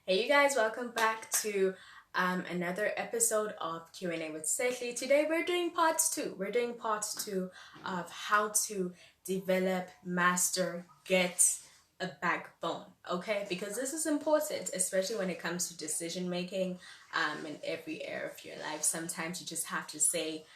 Hey you guys, welcome back to another episode of Q&A with Sehli. Today we're doing part 2. We're doing part 2 of how to develop, master, get a backbone, okay? Because this is important, especially when it comes to decision making in every area of your life. Sometimes you just have to say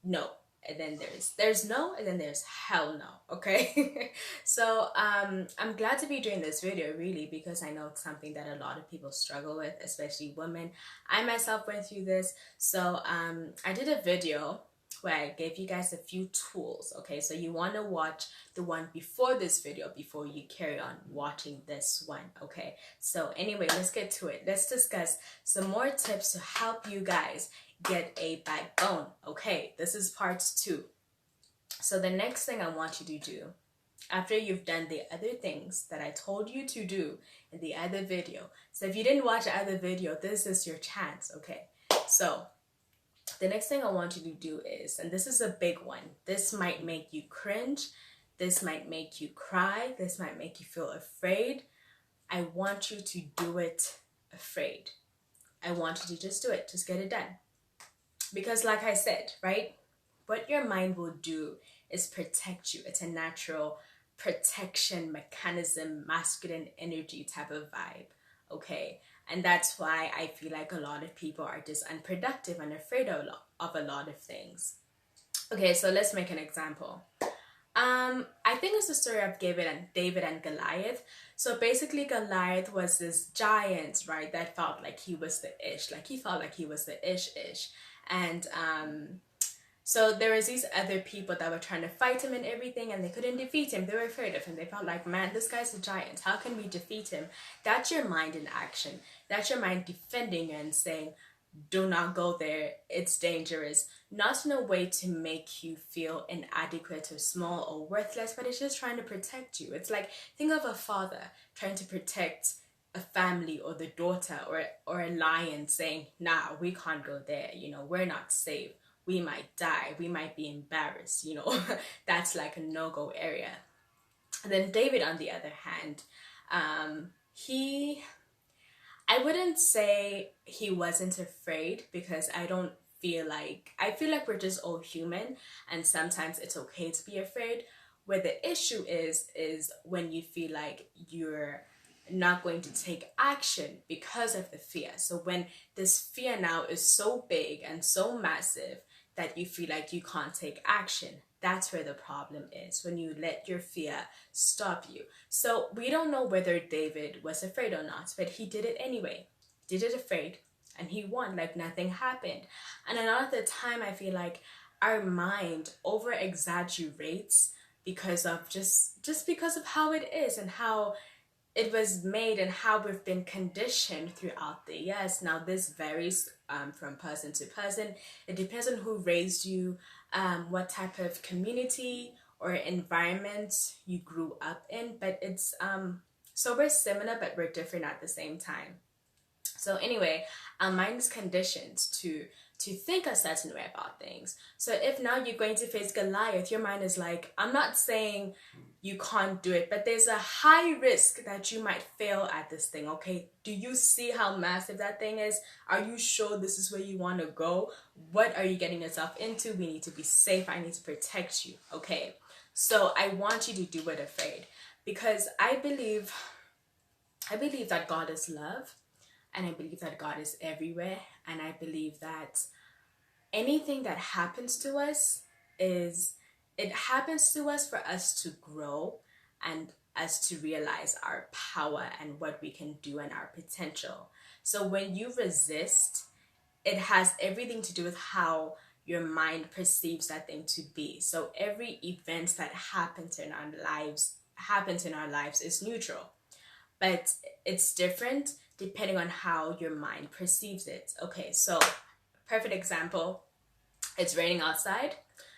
no, and then there's no, and then there's hell no, okay? So I'm glad to be doing this video, really, because I know it's something that a lot of people struggle with, especially women. I myself went through this. So I did a video where I gave you guys a few tools, okay? So you want to watch the one before this video before you carry on watching this one, okay? So anyway, let's get to it. Let's discuss some more tips to help you guys get a backbone. Okay, this is part 2. So the next thing I want you to do, after you've done the other things that I told you to do in the other video. So if you didn't watch the other video, this is your chance, okay? So the next thing I want you to do is, and this is a big one, this might make you cringe, this might make you cry, this might make you feel afraid. I want you to do it afraid. I want you to just do it, just get it done. Because like I said, right, what your mind will do is protect you. It's a natural protection mechanism, masculine energy type of vibe, okay? And that's why I feel like a lot of people are just unproductive and afraid of a lot of things. Okay, so let's make an example. I think it's the story of David and Goliath. So basically Goliath was this giant, right, that felt like he was the ish, like he felt like he was the ish. And so there was these other people that were trying to fight him and everything, and they couldn't defeat him. They were afraid of him. They felt like, man, this guy's a giant. How can we defeat him? That's your mind in action. That's your mind defending you and saying, do not go there, it's dangerous. Not in a way to make you feel inadequate or small or worthless, but it's just trying to protect you. It's like, think of a father trying to protect a family or the daughter or a lion saying, nah, we can't go there, we're not safe, we might die, we might be embarrassed, that's like a no-go area. And then David, on the other hand, I wouldn't say he wasn't afraid, because I feel like we're just all human, and sometimes it's okay to be afraid. Where the issue is when you feel like you're not going to take action because of the fear. So when this fear now is so big and so massive that you feel like you can't take action, that's where the problem is, when you let your fear stop you. So we don't know whether David was afraid or not, but he did it anyway. Did it afraid, and he won like nothing happened. And a lot of the time I feel like our mind over exaggerates because of just because of how it is and how it was made and how we've been conditioned throughout the years. Now this varies from person to person. It depends on who raised you, what type of community or environment you grew up in, but it's so we're similar but we're different at the same time. So anyway, our mind is conditioned to think a certain way about things. So if now you're going to face Goliath, your mind is like, I'm not saying you can't do it, but there's a high risk that you might fail at this thing, okay? Do you see how massive that thing is? Are you sure this is where you want to go? What are you getting yourself into? We need to be safe. I need to protect you, okay? So I want you to do it afraid, because I believe that God is love, and I believe that God is everywhere, and I believe that anything that happens to us it happens to us for us to grow and us to realize our power and what we can do and our potential. So when you resist, it has everything to do with how your mind perceives that thing to be. So every event that happens in our lives is neutral, but it's different depending on how your mind perceives it. Okay, so perfect example, it's raining outside.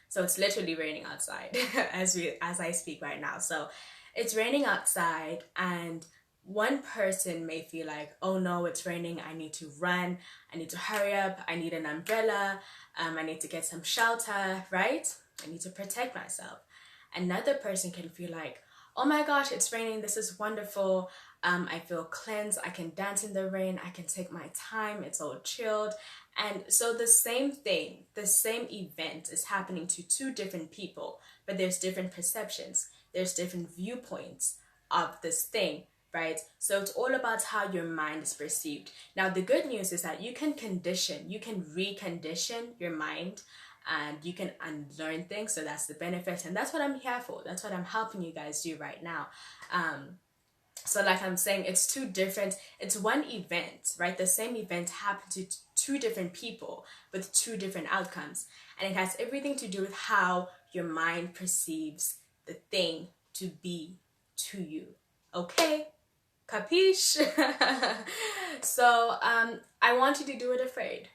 So it's literally raining outside as I speak right now. So it's raining outside, and one person may feel like, oh no, it's raining, I need to run, I need to hurry up, I need an umbrella, I need to get some shelter, right? I need to protect myself. Another person can feel like, oh my gosh, it's raining, this is wonderful, I feel cleansed. I can dance in the rain. I can take my time. It's all chilled. And so the same thing, the same event is happening to two different people, but there's different perceptions. There's different viewpoints of this thing, right? So it's all about how your mind is perceived. Now, the good news is that you can recondition your mind, and you can unlearn things. So that's the benefit. And that's what I'm here for. That's what I'm helping you guys do right now. So like I'm saying, it's one event, right? The same event happened to two different people with two different outcomes. And it has everything to do with how your mind perceives the thing to be to you. Okay? Capiche? So I want you to do it afraid.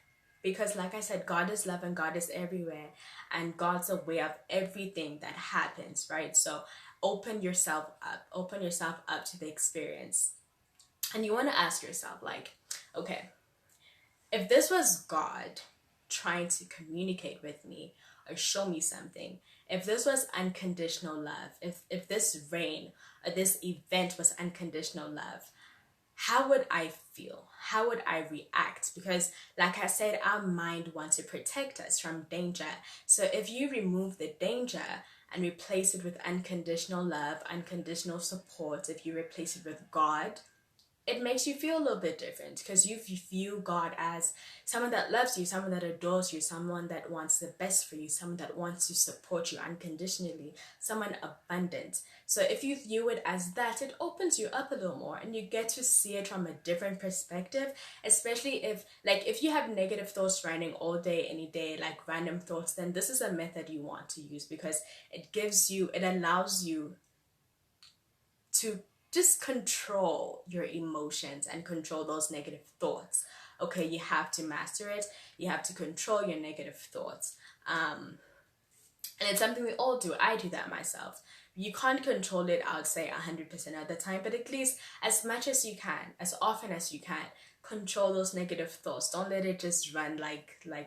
Because like I said, God is love and God is everywhere. And God's aware of everything that happens, right? So open yourself up to the experience. And you want to ask yourself, like, okay, if this was God trying to communicate with me or show me something, if this was unconditional love, if this rain or this event was unconditional love, how would I feel? How would I react? Because like I said, our mind wants to protect us from danger. So if you remove the danger and replace it with unconditional love, unconditional support, if you replace it with God, it makes you feel a little bit different, because you view God as someone that loves you, someone that adores you, someone that wants the best for you, someone that wants to support you unconditionally, someone abundant. So if you view it as that, it opens you up a little more and you get to see it from a different perspective, especially if you have negative thoughts running all day, any day, like random thoughts, then this is a method you want to use, because it allows you to just control your emotions and control those negative thoughts. Okay, you have to master it. You have to control your negative thoughts. And it's something we all do. I do that myself. You can't control it, I would say, 100% of the time, but at least as much as you can, as often as you can, control those negative thoughts. Don't let it just run like a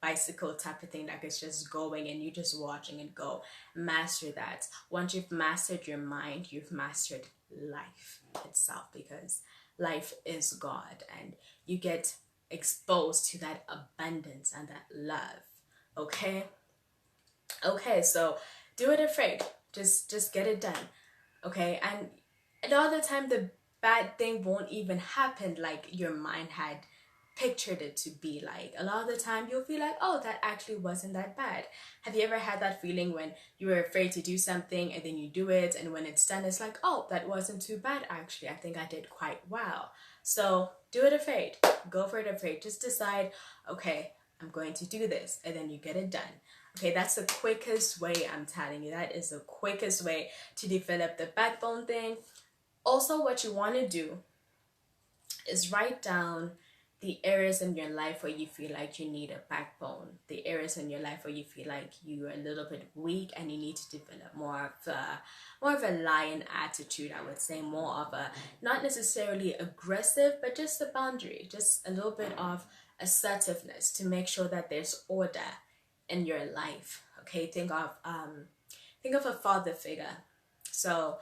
bicycle type of thing, like it's just going and you just watching it go. Master that. Once you've mastered your mind, you've mastered life itself, because life is God and you get exposed to that abundance and that love. Okay, so do it afraid. Just get it done. Okay, and a lot of the time the bad thing won't even happen like your mind had pictured it to be. Like a lot of the time you'll feel like, oh, that actually wasn't that bad. Have you ever had that feeling when you were afraid to do something and then you do it, and when it's done it's like, oh, that wasn't too bad actually, I think I did quite well. So do it afraid. Go for it afraid. Just decide, okay, I'm going to do this, and then you get it done. Okay, that's the quickest way, I'm telling you. That is the quickest way to develop the backbone thing. Also, what you want to do is write down the areas in your life where you feel like you need a backbone, the areas in your life where you feel like you're a little bit weak and you need to develop more of a lion attitude, I would say, more of a, not necessarily aggressive, but just a boundary, just a little bit of assertiveness to make sure that there's order in your life. Okay, think of a father figure. So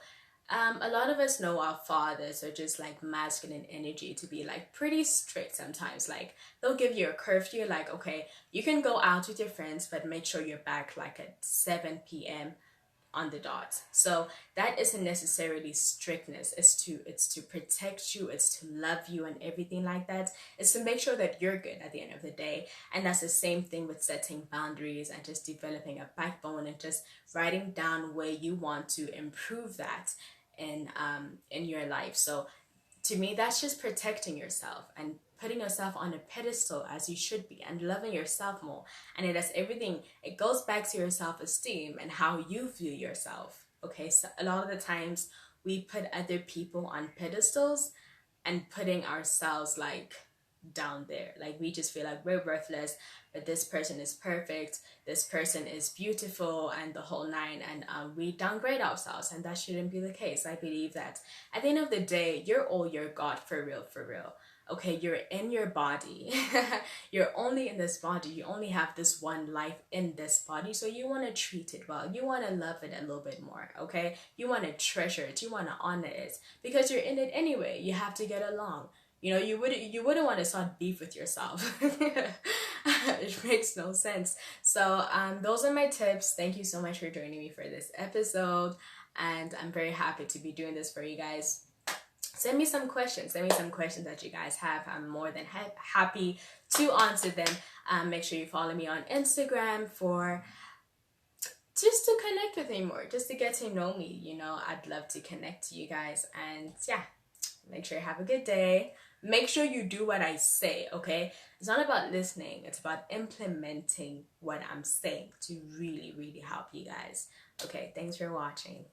a lot of us know our fathers are just like masculine energy to be like pretty strict sometimes. Like they'll give you a curfew, like, okay, you can go out with your friends, but make sure you're back like at 7 p.m. on the dot. So that isn't necessarily strictness. It's to protect you, it's to love you and everything like that. It's to make sure that you're good at the end of the day. And that's the same thing with setting boundaries and just developing a backbone and just writing down where you want to improve that in your life. So to me, that's just protecting yourself and putting yourself on a pedestal as you should be, and loving yourself more. And it has everything, it goes back to your self-esteem and how you view yourself. Okay, so a lot of the times we put other people on pedestals and putting ourselves like down there. Like we just feel like we're worthless, but this person is perfect, this person is beautiful, and the whole nine, and we downgrade ourselves, and that shouldn't be the case. I believe that at the end of the day, you're all your God, for real, for real. Okay, you're in your body. You're only in this body. You only have this one life in this body. So you want to treat it well. You want to love it a little bit more. Okay, you want to treasure it. You want to honor it because you're in it anyway. You have to get along. You know, you wouldn't want to start beef with yourself. It makes no sense. So those are my tips. Thank you so much for joining me for this episode, and I'm very happy to be doing this for you guys. Send me some questions. Send me some questions that you guys have. I'm more than happy to answer them. Make sure you follow me on Instagram for just to connect with me more, just to get to know me. You know, I'd love to connect to you guys. And yeah, make sure you have a good day. Make sure you do what I say, okay? It's not about listening. It's about implementing what I'm saying to really, really help you guys. Okay, thanks for watching.